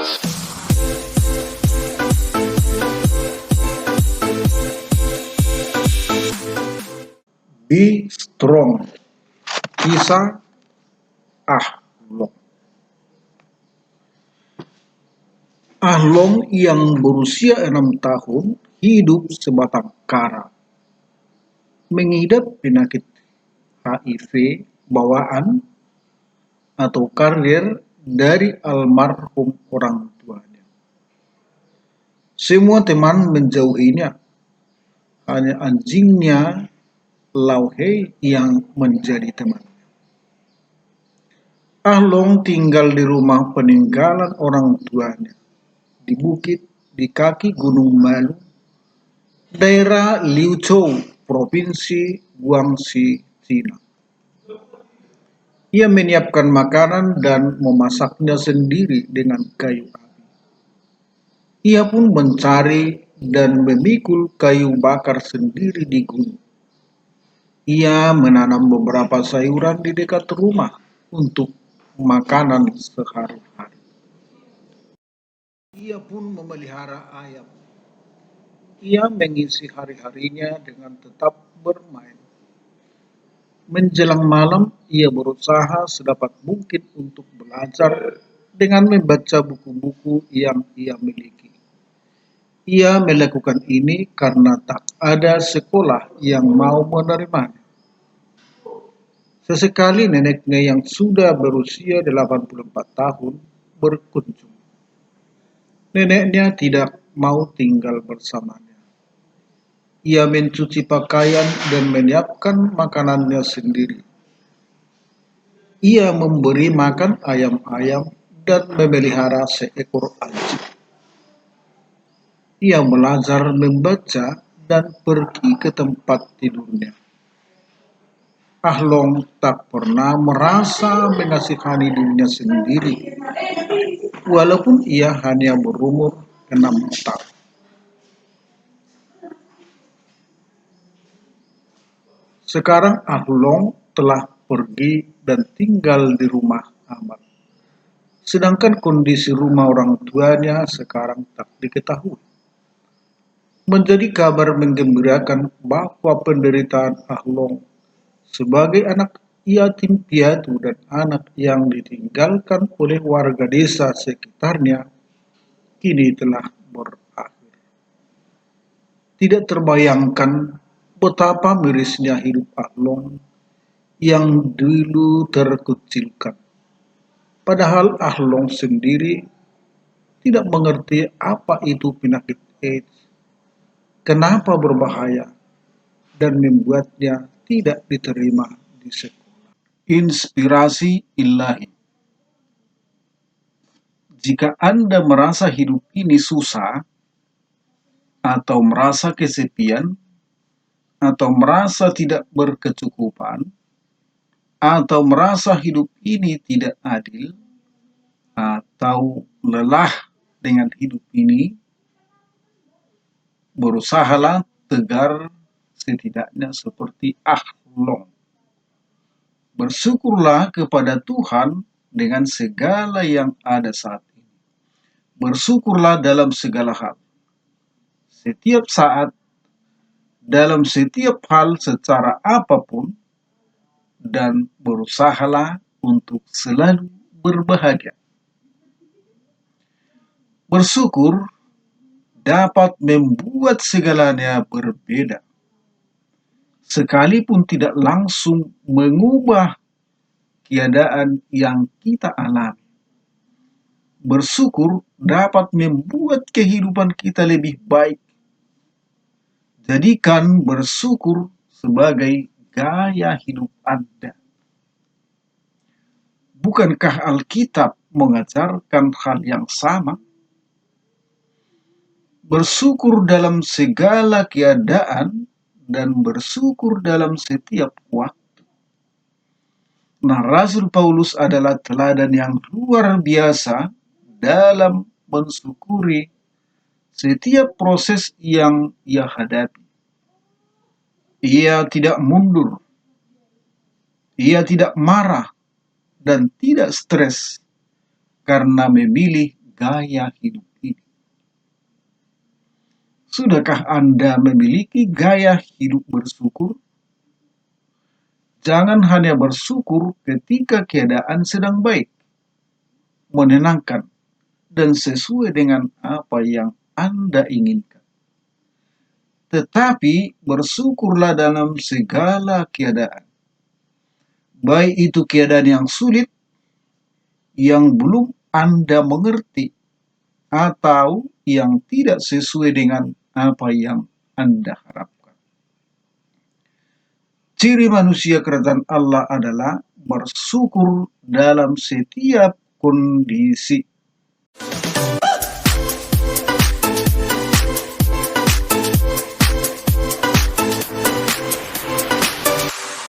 Be strong. Kisah Ahlong. Ahlong yang berusia 6 tahun hidup sebatang kara. Mengidap penyakit HIV bawaan atau karier dari almarhum orang tuanya. Semua teman menjauhinya. Hanya anjingnya Lauhei yang menjadi teman. Ahlong tinggal di rumah peninggalan orang tuanya di bukit di kaki Gunung Malu, daerah Liuzhou, Provinsi Guangxi, China. Ia menyiapkan makanan dan memasaknya sendiri dengan kayu api. Ia pun mencari dan memikul kayu bakar sendiri di gunung. Ia menanam beberapa sayuran di dekat rumah untuk makanan sehari-hari. Ia pun memelihara ayam. Ia mengisi hari-harinya dengan tetap bermain. Menjelang malam, ia berusaha sedapat mungkin untuk belajar dengan membaca buku-buku yang ia miliki. Ia melakukan ini karena tak ada sekolah yang mau menerimanya. Sesekali neneknya yang sudah berusia 84 tahun berkunjung. Neneknya tidak mau tinggal bersamanya. Ia mencuci pakaian dan menyiapkan makanannya sendiri. Ia memberi makan ayam-ayam dan memelihara seekor anjing. Ia belajar membaca dan pergi ke tempat tidurnya. Ahlong tak pernah merasa mengasihani dirinya sendiri, walaupun ia hanya berumur 6 tahun. Sekarang Ahlong telah pergi dan tinggal di rumah aman. Sedangkan kondisi rumah orang tuanya sekarang tak diketahui. Menjadi kabar menggembirakan bahwa penderitaan Ahlong sebagai anak yatim piatu dan anak yang ditinggalkan oleh warga desa sekitarnya kini telah berakhir. Tidak terbayangkan betapa mirisnya hidup Ahlong yang dulu terkucilkan. Padahal Ahlong sendiri tidak mengerti apa itu penyakit AIDS, kenapa berbahaya, dan membuatnya tidak diterima di sekolah. Inspirasi ilahi. Jika Anda merasa hidup ini susah, atau merasa kesepian, atau merasa tidak berkecukupan, atau merasa hidup ini tidak adil, atau lelah dengan hidup ini, berusahalah tegar setidaknya seperti Ahlong. Bersyukurlah kepada Tuhan dengan segala yang ada saat ini. Bersyukurlah dalam segala hal, setiap saat, dalam setiap hal secara apapun, dan berusahalah untuk selalu berbahagia. Bersyukur dapat membuat segalanya berbeda, sekalipun tidak langsung mengubah keadaan yang kita alami. Bersyukur dapat membuat kehidupan kita lebih baik. Jadikan bersyukur sebagai gaya hidup Anda. Bukankah Alkitab mengajarkan hal yang sama? Bersyukur dalam segala keadaan dan bersyukur dalam setiap waktu. Nah, Rasul Paulus adalah teladan yang luar biasa dalam mensyukuri setiap proses yang ia hadapi. Ia tidak mundur, ia tidak marah, dan tidak stres karena memilih gaya hidup ini. Sudahkah Anda memiliki gaya hidup bersyukur? Jangan hanya bersyukur ketika keadaan sedang baik, menyenangkan, dan sesuai dengan apa yang Anda inginkan. Tetapi bersyukurlah dalam segala keadaan. Baik itu keadaan yang sulit, yang belum Anda mengerti, atau yang tidak sesuai dengan apa yang Anda harapkan. Ciri manusia kerajaan Allah adalah bersyukur dalam setiap kondisi.